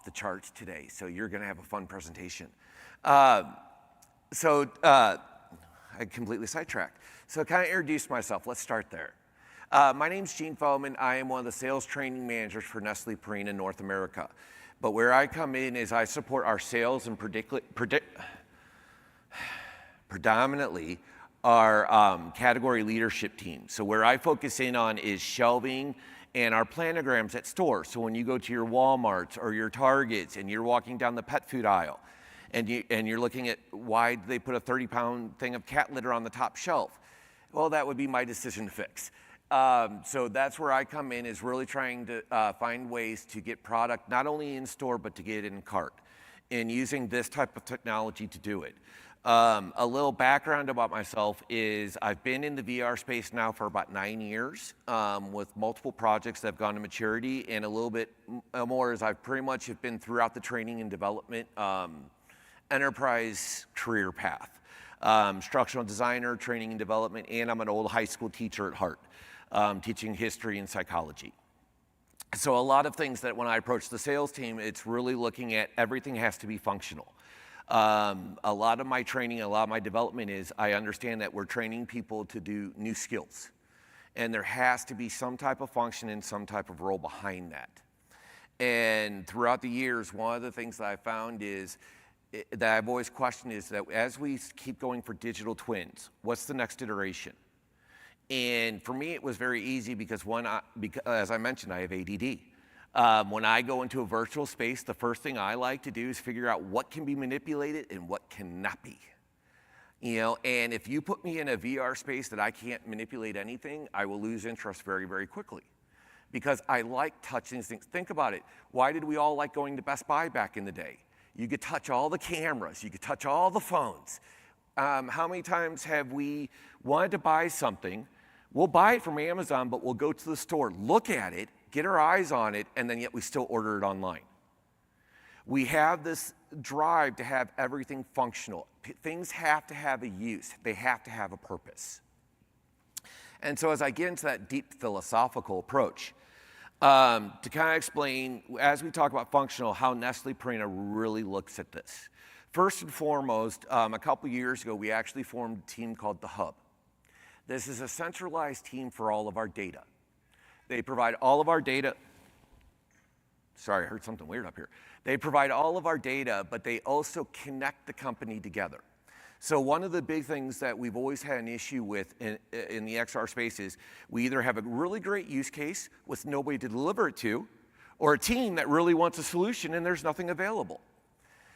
off the charts today, so you're gonna have a fun presentation. I completely sidetracked. So kind of introduce myself, let's start there. My name's Feldman. I am one of the sales training managers for Nestlé Purina North America. But where I come in is I support our sales and predominantly our category leadership team. So where I focus in on is shelving and our planograms at stores. So when you go to your Walmarts or your Targets and you're walking down the pet food aisle and you're looking at why they put a 30-pound thing of cat litter on the top shelf, well, that would be my decision to fix. So that's where I come in, is really trying to find ways to get product not only in store, but to get it in cart, and using this type of technology to do it. A little background about myself is I've been in the VR space now for about 9 years with multiple projects that have gone to maturity, and a little bit more is I've pretty much have been throughout the training and development enterprise career path. Structural designer, training and development, and I'm an old high school teacher at heart. Teaching history and psychology. So a lot of things that when I approach the sales team, it's really looking at everything has to be functional. A lot of my training, a lot of my development is I understand that we're training people to do new skills. And there has to be some type of function and some type of role behind that. And throughout the years, one of the things that I found is that I've always questioned is that as we keep going for digital twins, what's the next iteration? And for me, it was very easy because as I mentioned, I have ADD. When I go into a virtual space, the first thing I like to do is figure out what can be manipulated and what cannot be. You know, and if you put me in a VR space that I can't manipulate anything, I will lose interest very, very quickly. Because I like touching things. Think about it. Why did we all like going to Best Buy back in the day? You could touch all the cameras, you could touch all the phones. How many times have we wanted to buy something? We'll buy it from Amazon, but we'll go to the store, look at it, get our eyes on it, and then yet we still order it online. We have this drive to have everything functional. Things have to have a use. They have to have a purpose. And so as I get into that deep philosophical approach, to kind of explain, as we talk about functional, how Nestlé Purina really looks at this. First and foremost, a couple years ago, we actually formed a team called The Hub. This is a centralized team for all of our data. They provide all of our data. Sorry, I heard something weird up here. They provide all of our data, but they also connect the company together. So one of the big things that we've always had an issue with in the XR space is we either have a really great use case with nobody to deliver it to, or a team that really wants a solution and there's nothing available.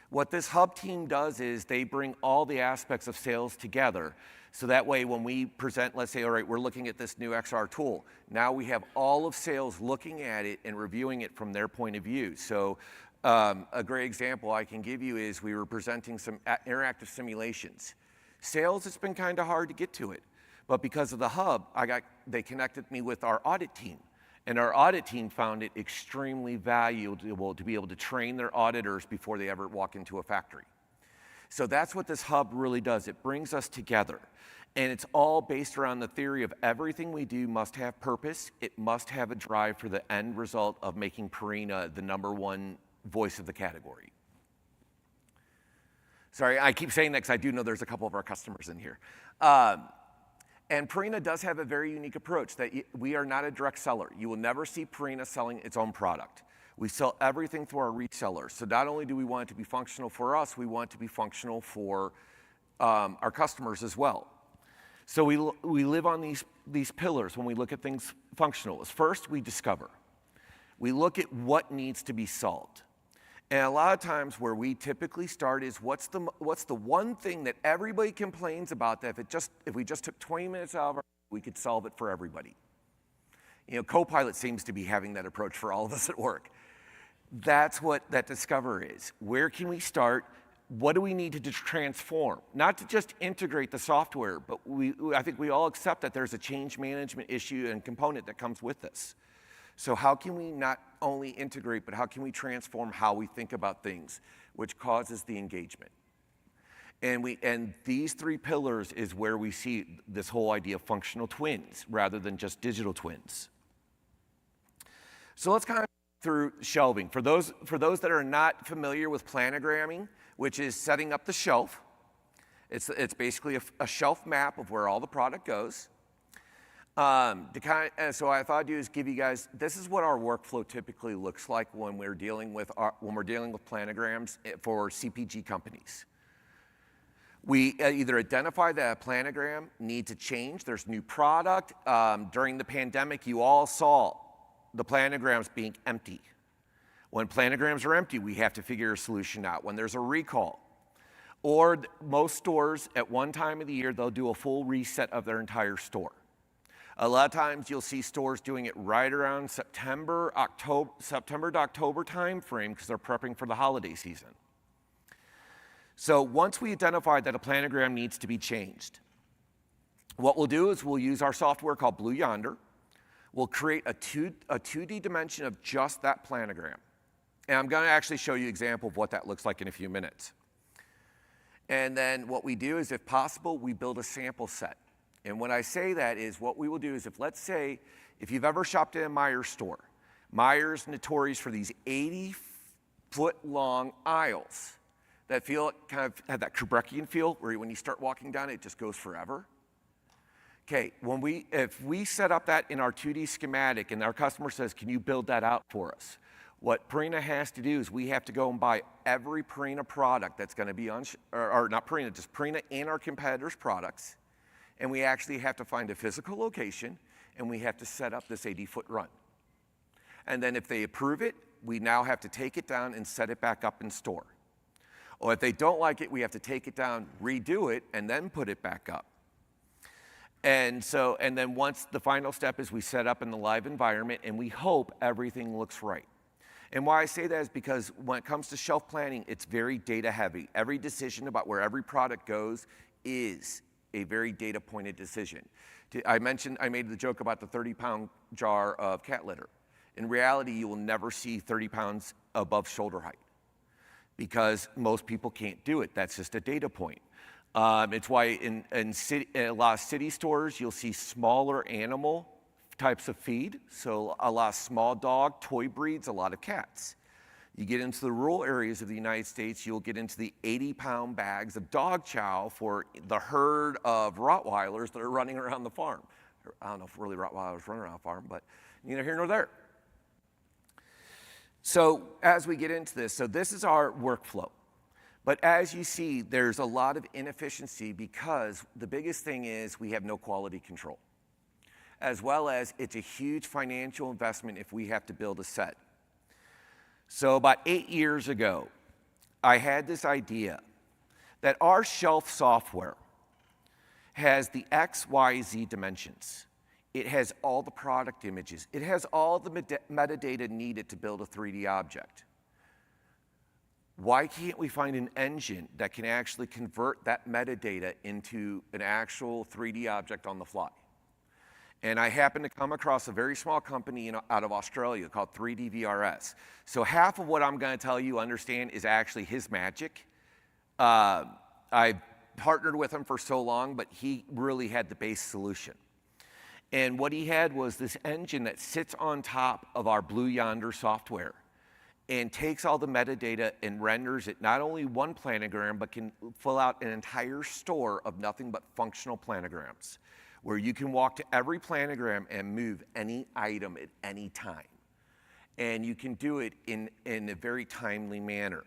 What this hub team does is they bring all the aspects of sales together. So that way when we present, let's say, all right, we're looking at this new XR tool. Now we have all of sales looking at it and reviewing it from their point of view. So a great example I can give you is we were presenting some interactive simulations. Sales, it's been kind of hard to get to it. But because of the hub, they connected me with our audit team. And our audit team found it extremely valuable to be able to train their auditors before they ever walk into a factory. So that's what this hub really does. It brings us together. And it's all based around the theory of everything we do must have purpose. It must have a drive for the end result of making Purina the #1 voice of the category. Sorry, I keep saying that because I do know there's a couple of our customers in here. And Purina does have a very unique approach that we are not a direct seller. You will never see Purina selling its own product. We sell everything through our resellers. So not only do we want it to be functional for us, we want it to be functional for our customers as well. So we live on these pillars when we look at things functional. First, we discover. We look at what needs to be solved. And a lot of times where we typically start is what's the one thing that everybody complains about that if we just took 20 minutes out of our day, we could solve it for everybody. You know, Copilot seems to be having that approach for all of us at work. That's what that discover is. Where can we start? What do we need to transform? Not to just integrate the software, but I think we all accept that there's a change management issue and component that comes with this. So how can we not only integrate, but how can we transform how we think about things, which causes the engagement? And these 3 pillars is where we see this whole idea of functional twins rather than just digital twins. So let's kind of through shelving. For those that are not familiar with planogramming, which is setting up the shelf, it's basically a shelf map of where all the product goes. So I thought I'd do is give you guys, this is what our workflow typically looks like when we're dealing with planograms for CPG companies. We either identify that a planogram needs to change, there's new product. During the pandemic, you all saw the planograms being empty. When planograms are empty, we have to figure a solution out. When there's a recall, or most stores at one time of the year, they'll do a full reset of their entire store. A lot of times you'll see stores doing it right around September to October timeframe because they're prepping for the holiday season. So once we identify that a planogram needs to be changed, what we'll do is we'll use our software called Blue Yonder. We'll create a 2D dimension of just that planogram. And I'm going to actually show you an example of what that looks like in a few minutes. And then what we do is, if possible, we build a sample set. And when I say that is, what we will do is, let's say, if you've ever shopped in a Meijer store, Meijer's notorious for these 80-foot-long aisles that feel kind of have that Kubrickian feel, where when you start walking down, it just goes forever. Okay, if we set up that in our 2D schematic and our customer says, can you build that out for us? What Purina has to do is we have to go and buy every Purina product that's going to be on, or not Purina, just Purina and our competitors' products. And we actually have to find a physical location, and we have to set up this 80-foot run. And then if they approve it, we now have to take it down and set it back up in store. Or if they don't like it, we have to take it down, redo it, and then put it back up. And then once the final step is we set up in the live environment, and we hope everything looks right. And why I say that is because when it comes to shelf planning, it's very data heavy. Every decision about where every product goes is a very data-pointed decision. I made the joke about the 30-pound jar of cat litter. In reality, you will never see 30 pounds above shoulder height because most people can't do it. That's just a data point. It's why in a lot of city stores, you'll see smaller animal types of feed. So a lot of small dog, toy breeds, a lot of cats. You get into the rural areas of the United States, you'll get into the 80-pound bags of dog chow for the herd of Rottweilers that are running around the farm. I don't know if really Rottweilers run around the farm, but neither here nor there. So as we get into this, so this is our workflow. But as you see, there's a lot of inefficiency because the biggest thing is we have no quality control, as well as it's a huge financial investment if we have to build a set. So about 8 years ago, I had this idea that our shelf software has the X, Y, Z dimensions. It has all the product images. It has all the metadata needed to build a 3D object. Why can't we find an engine that can actually convert that metadata into an actual 3D object on the fly? And I happened to come across a very small company out of Australia called 3D VRS. So half of what I'm going to tell you understand is actually his magic. I've partnered with him for so long, but he really had the base solution. And what he had was this engine that sits on top of our Blue Yonder software and takes all the metadata and renders it not only one planogram, but can fill out an entire store of nothing but functional planograms, where you can walk to every planogram and move any item at any time. And you can do it in a very timely manner.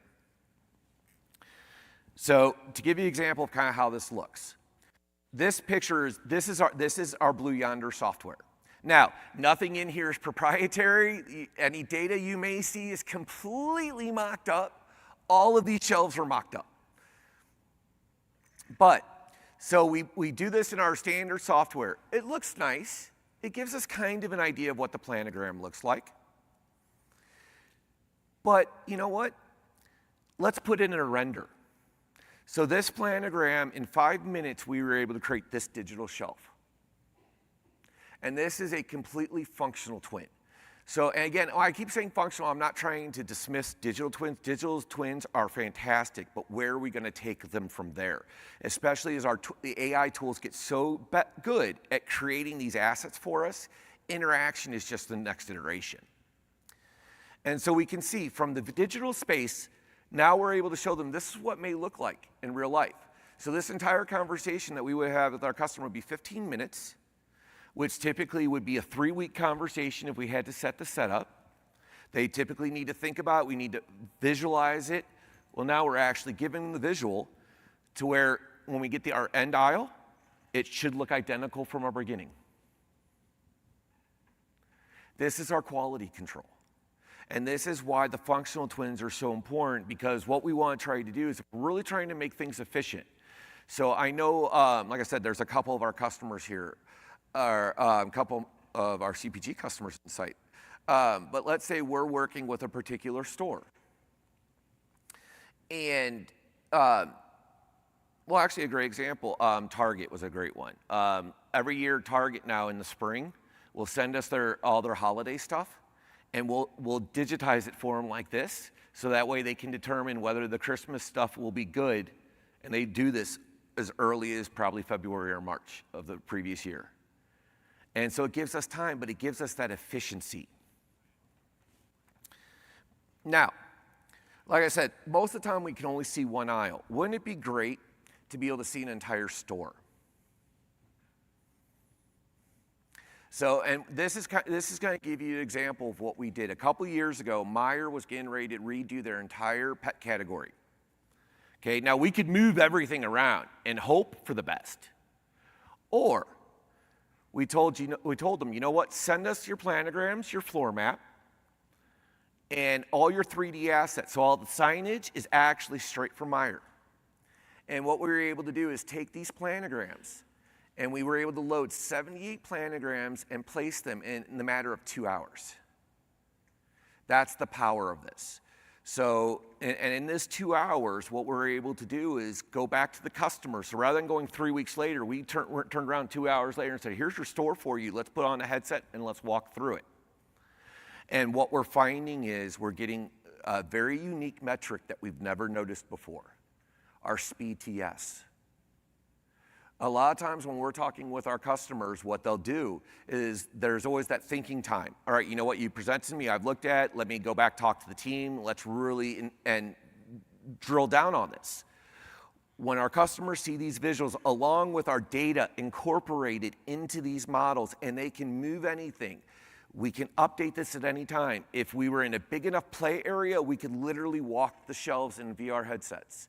So to give you an example of kind of how this looks, this is our Blue Yonder software. Now, nothing in here is proprietary. Any data you may see is completely mocked up. All of these shelves are mocked up. So we do this in our standard software. It looks nice. It gives us kind of an idea of what the planogram looks like. But you know what? Let's put it in a render. So this planogram, in 5 minutes, we were able to create this digital shelf. And this is a completely functional twin. So, and again, I keep saying functional. I'm not trying to dismiss digital twins. Digital twins are fantastic, but where are we going to take them from there? Especially as the AI tools get so good at creating these assets for us, interaction is just the next iteration. And so we can see from the digital space, now we're able to show them this is what may look like in real life. So this entire conversation that we would have with our customer would be 15 minutes, which typically would be a 3-week conversation if we had to set the setup. They typically need to think about it, we need to visualize it. Well, now we're actually giving the visual to where when we get to our end aisle, it should look identical from our beginning. This is our quality control. And this is why the functional twins are so important, because what we want to try to do is really trying to make things efficient. So I know, like I said, there's a couple of our customers here, a couple of our CPG customers on site. But let's say we're working with a particular store. And, well, actually a great example, Target was a great one. Every year, Target now in the spring will send us all their holiday stuff, and we'll digitize it for them like this, so that way they can determine whether the Christmas stuff will be good. And they do this as early as probably February or March of the previous year. And so it gives us time, but it gives us that efficiency. Now, like I said, most of the time we can only see one aisle. Wouldn't it be great to be able to see an entire store? So, and this is going to give you an example of what we did. A couple years ago, Meijer was getting ready to redo their entire pet category. Okay, now we could move everything around and hope for the best. Or we told them, you know what, send us your planograms, your floor map, and all your 3D assets. So all the signage is actually straight from Meijer. And what we were able to do is take these planograms, and we were able to load 78 planograms and place them in the matter of 2 hours. That's the power of this. So, and in this 2 hours, what we're able to do is go back to the customer. So rather than going 3 weeks later, we turned around 2 hours later and said, here's your store for you. Let's put on a headset and let's walk through it. And what we're finding is we're getting a very unique metric that we've never noticed before, our speed to yes. A lot of times when we're talking with our customers, what they'll do is there's always that thinking time. All right, you know what, you presented to me, I've looked at, let me go back, talk to the team, let's really and drill down on this. When our customers see these visuals along with our data incorporated into these models and they can move anything, we can update this at any time. If we were in a big enough play area, we could literally walk the shelves in VR headsets.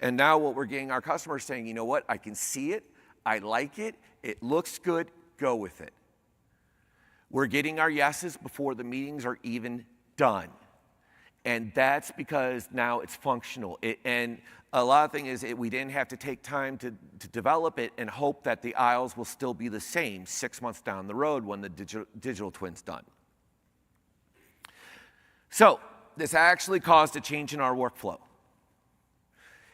And now what we're getting our customers saying, you know what, I can see it, I like it, it looks good, go with it. We're getting our yeses before the meetings are even done. And that's because now it's functional. And a lot of things is we didn't have to take time to develop it and hope that the aisles will still be the same 6 months down the road when the digital twin's done. So this actually caused a change in our workflow.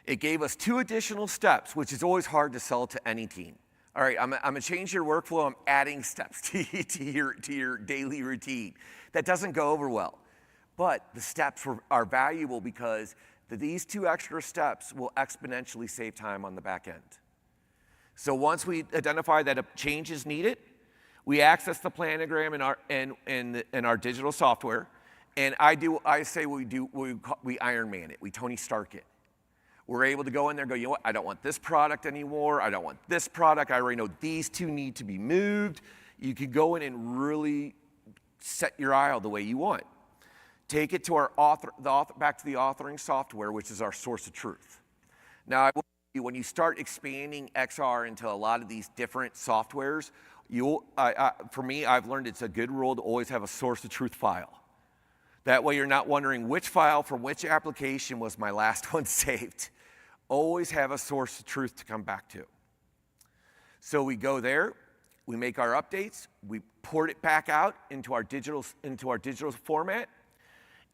It gave us 2 additional steps, which is always hard to sell to any team. All right, I'm gonna change your workflow, I'm adding steps to your daily routine. That doesn't go over well. But the steps are valuable because these 2 extra steps will exponentially save time on the back end. So once we identify that a change is needed, we access the planogram in our digital software, and I say we Iron Man it, we Tony Stark it. We're able to go in there and go, you know what, I don't want this product anymore, I don't want this product, I already know these 2 need to be moved. You can go in and really set your aisle the way you want. Take it to our back to the authoring software, which is our source of truth. Now, I will tell you, when you start expanding XR into a lot of these different softwares, for me, I've learned it's a good rule to always have a source of truth file. That way you're not wondering which file from which application was my last one saved. Always have a source of truth to come back to. So we go there, we make our updates, we port it back out into our digital format,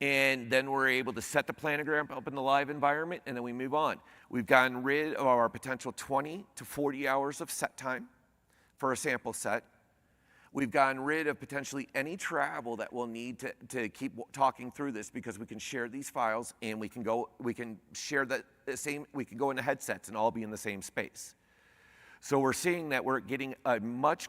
and then we're able to set the planogram up in the live environment, and then we move on. We've gotten rid of our potential 20 to 40 hours of set time for a sample set. We've gotten rid of potentially any travel that we'll need to keep talking through this, because we can share these files and we can go into headsets and all be in the same space. So we're seeing that we're getting a much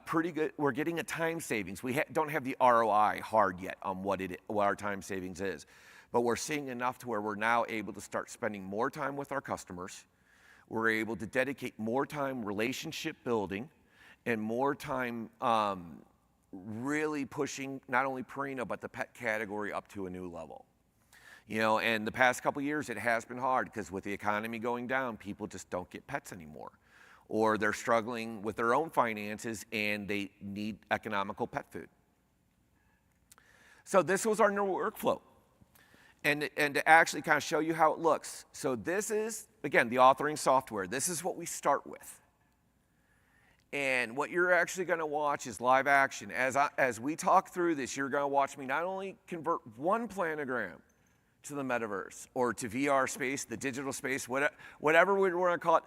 pretty good. We're getting a time savings. We don't have the ROI hard yet on what our time savings is, but we're seeing enough to where we're now able to start spending more time with our customers. We're able to dedicate more time relationship building and more time really pushing not only Purina, but the pet category up to a new level. You know, and the past couple years, it has been hard because with the economy going down, people just don't get pets anymore. Or they're struggling with their own finances and they need economical pet food. So this was our new workflow. And to actually kind of show you how it looks. So this is, again, the authoring software. This is what we start with. And what you're actually going to watch is live action. As we talk through this, you're going to watch me not only convert one planogram to the metaverse or to VR space, the digital space, whatever we want to call it.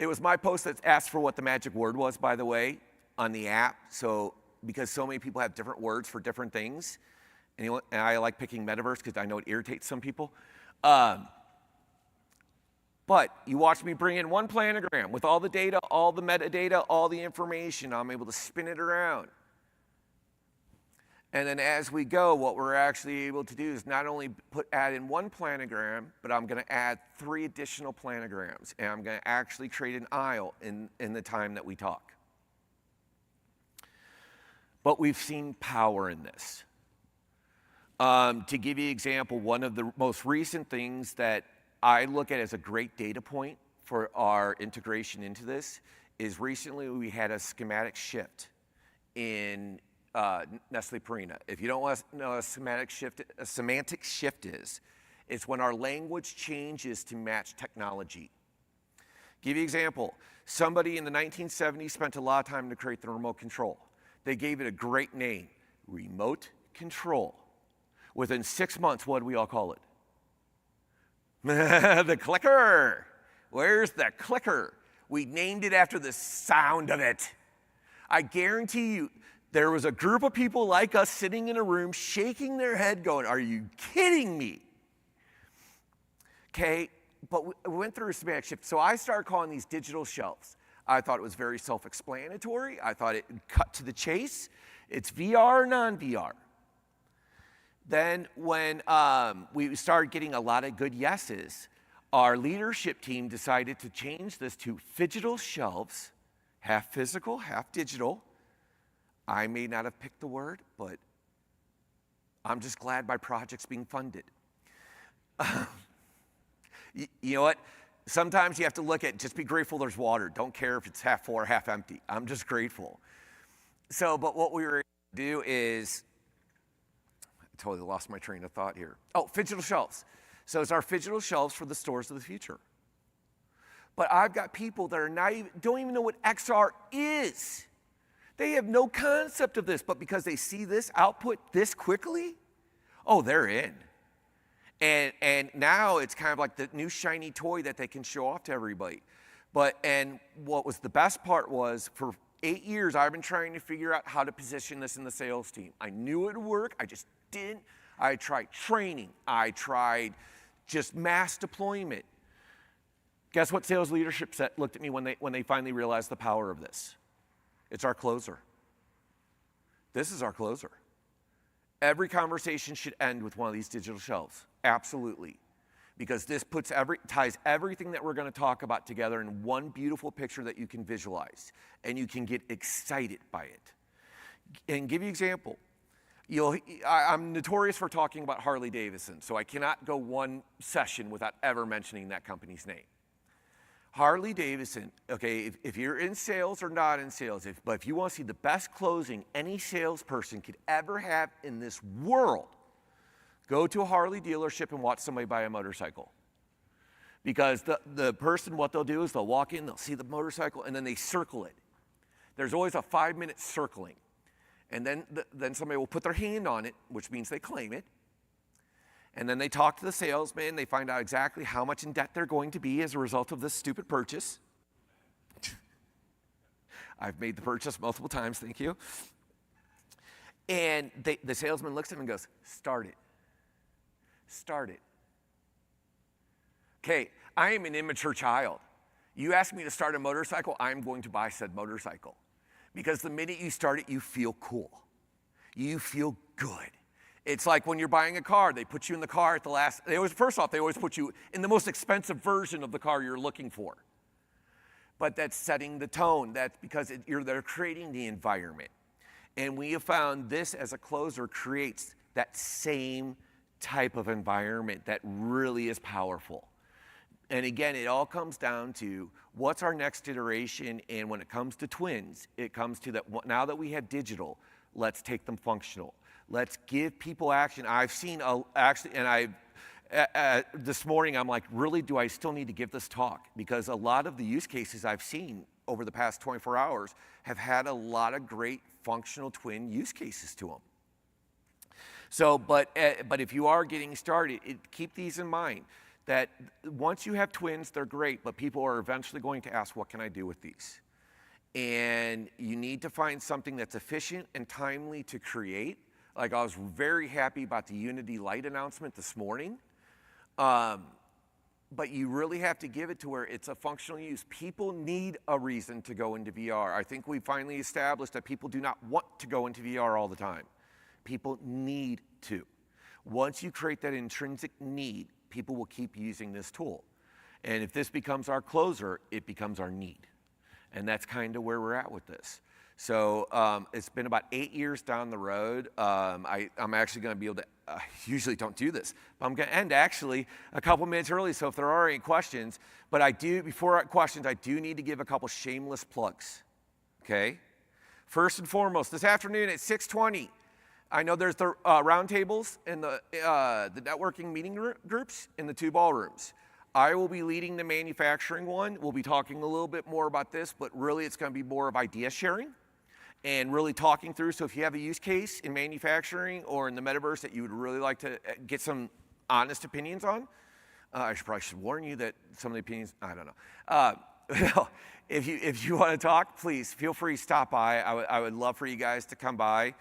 It was my post that asked for what the magic word was, by the way, on the app. So because so many people have different words for different things, and I like picking metaverse because I know it irritates some people. But you watch me bring in one planogram with all the data, all the metadata, all the information. I'm able to spin it around. And then as we go, what we're actually able to do is not only add in one planogram, but I'm going to add 3 additional planograms. And I'm going to actually create an aisle in the time that we talk. But we've seen power in this. To give you an example, one of the most recent things that I look at as a great data point for our integration into this is recently we had a schematic shift in Nestlé Purina. If you don't know what a semantic shift is, it's when our language changes to match technology. Give you an example. Somebody in the 1970s spent a lot of time to create the remote control. They gave it a great name, remote control. Within 6 months, what do we all call it? The clicker. Where's the clicker? We named it after the sound of it. I guarantee you, there was a group of people like us sitting in a room shaking their head going, are you kidding me? Okay, but we went through a semantic shift. So I started calling these digital shelves. I thought it was very self-explanatory. I thought it cut to the chase. It's VR or non-VR. Then when we started getting a lot of good yeses, our leadership team decided to change this to phygital shelves, half physical, half digital. I may not have picked the word, but I'm just glad my project's being funded. You know what? Sometimes you have to look at, just be grateful there's water. Don't care if it's half full or half empty. I'm just grateful. So, but what we were able to do is, I totally lost my train of thought here. Oh, phygital shelves. So it's our phygital shelves for the stores of the future. But I've got people that are don't even know what XR is. They have no concept of this, but because they see this output this quickly, oh, they're in. And now it's kind of like the new shiny toy that they can show off to everybody. And what was the best part was, for 8 years, I've been trying to figure out how to position this in the sales team. I knew it would work, I just didn't. I tried training, I tried just mass deployment. Guess what sales leadership looked at me when they finally realized the power of this? It's our closer. This is our closer. Every conversation should end with one of these digital shelves. Absolutely. Because this ties everything that we're going to talk about together in one beautiful picture that you can visualize. And you can get excited by it. And give you an example. I'm notorious for talking about Harley Davidson, so I cannot go one session without ever mentioning that company's name. Harley Davidson, okay, if you're in sales or not in sales, but if you want to see the best closing any salesperson could ever have in this world, go to a Harley dealership and watch somebody buy a motorcycle. Because the person, what they'll do is they'll walk in, they'll see the motorcycle, and then they circle it. There's always a 5-minute circling. And then somebody will put their hand on it, which means they claim it. And then they talk to the salesman. They find out exactly how much in debt they're going to be as a result of this stupid purchase. I've made the purchase multiple times, thank you. And the salesman looks at him and goes, start it. Start it. Okay, I am an immature child. You ask me to start a motorcycle, I'm going to buy said motorcycle. Because the minute you start it, you feel cool. You feel good. It's like when you're buying a car, they put you in the car at the last, first off, they always put you in the most expensive version of the car you're looking for. But that's setting the tone. That's because they're creating the environment. And we have found this as a closer creates that same type of environment that really is powerful. And again, it all comes down to what's our next iteration, and when it comes to twins, it comes to that now that we have digital, let's take them functional. Let's give people action. I've seen, actually, and this morning I'm like, really, do I still need to give this talk? Because a lot of the use cases I've seen over the past 24 hours have had a lot of great functional twin use cases to them. So, but if you are getting started, keep these in mind. That once you have twins, they're great, but people are eventually going to ask, what can I do with these? And you need to find something that's efficient and timely to create. Like, I was very happy about the Unity Light announcement this morning. But you really have to give it to where it's a functional use. People need a reason to go into VR. I think we finally established that people do not want to go into VR all the time. People need to. Once you create that intrinsic need, people will keep using this tool. And if this becomes our closer, it becomes our need. And that's kind of where we're at with this. So it's been about 8 years down the road. I'm actually going to be able to, I usually don't do this, but I'm going to end actually a couple minutes early. So if there are any questions, but before questions, I do need to give a couple shameless plugs, okay? First and foremost, this afternoon at 6:20, I know there's the roundtables and the networking meeting groups in the 2 ballrooms. I will be leading the manufacturing one. We'll be talking a little bit more about this, but really it's going to be more of idea sharing and really talking through. So if you have a use case in manufacturing or in the metaverse that you would really like to get some honest opinions on, I probably should warn you that some of the opinions, I don't know. If you want to talk, please feel free to stop by. I would love for you guys to come by.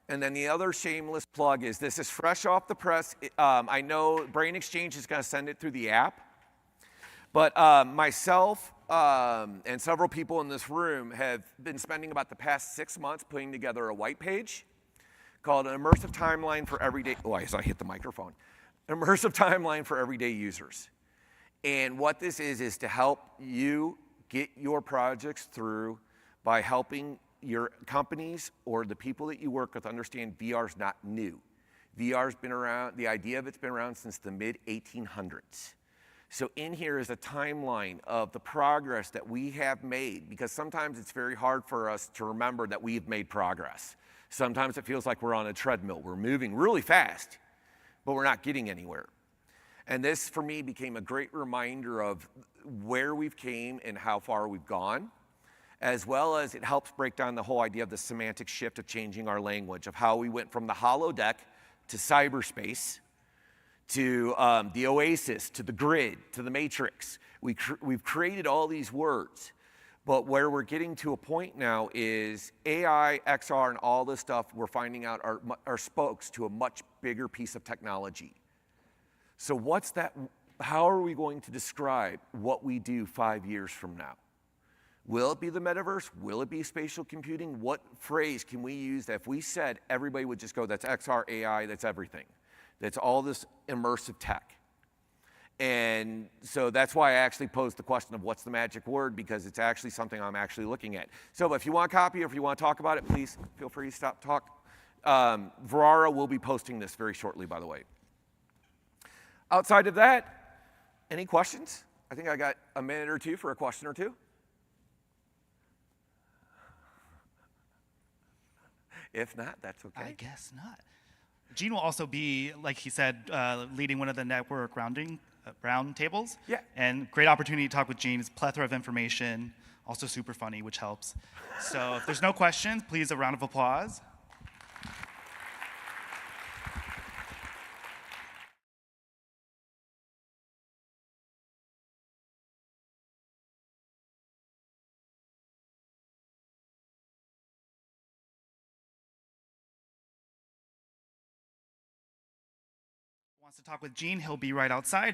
And then the other shameless plug is this is fresh off the press. I know Brain Exchange is going to send it through the app. But myself and several people in this room have been spending about the past 6 months putting together a white page called an immersive timeline for everyday, oh, I hit the microphone. Immersive timeline for everyday users. And what this is to help you get your projects through by helping your companies or the people that you work with understand VR's not new. VR's been around, the idea of it's been around since the mid-1800s. So in here is a timeline of the progress that we have made, because sometimes it's very hard for us to remember that we've made progress. Sometimes it feels like we're on a treadmill. We're moving really fast, but we're not getting anywhere. And this, for me, became a great reminder of where we've came and how far we've gone, as well as it helps break down the whole idea of the semantic shift of changing our language, of how we went from the holodeck to cyberspace, to the oasis, to the grid, to the matrix. We've created all these words, but where we're getting to a point now is AI, XR, and all this stuff we're finding out are spokes to a much bigger piece of technology. So what's that? How are we going to describe what we do 5 years from now? Will it be the metaverse? Will it be spatial computing? What phrase can we use that if we said everybody would just go, that's XR, AI, that's everything. That's all this immersive tech. And so that's why I actually posed the question of what's the magic word, because it's actually something I'm actually looking at. So if you want a copy or if you want to talk about it, please feel free to talk. Verara will be posting this very shortly, by the way. Outside of that, any questions? I think I got a minute or two for a question or two. If not, that's okay. I guess not. Gene will also be, like he said, leading one of the network round tables. Yeah. And great opportunity to talk with Gene. It's a plethora of information, also super funny, which helps. So if there's no questions, please a round of applause. Wants to talk with Gene, he'll be right outside.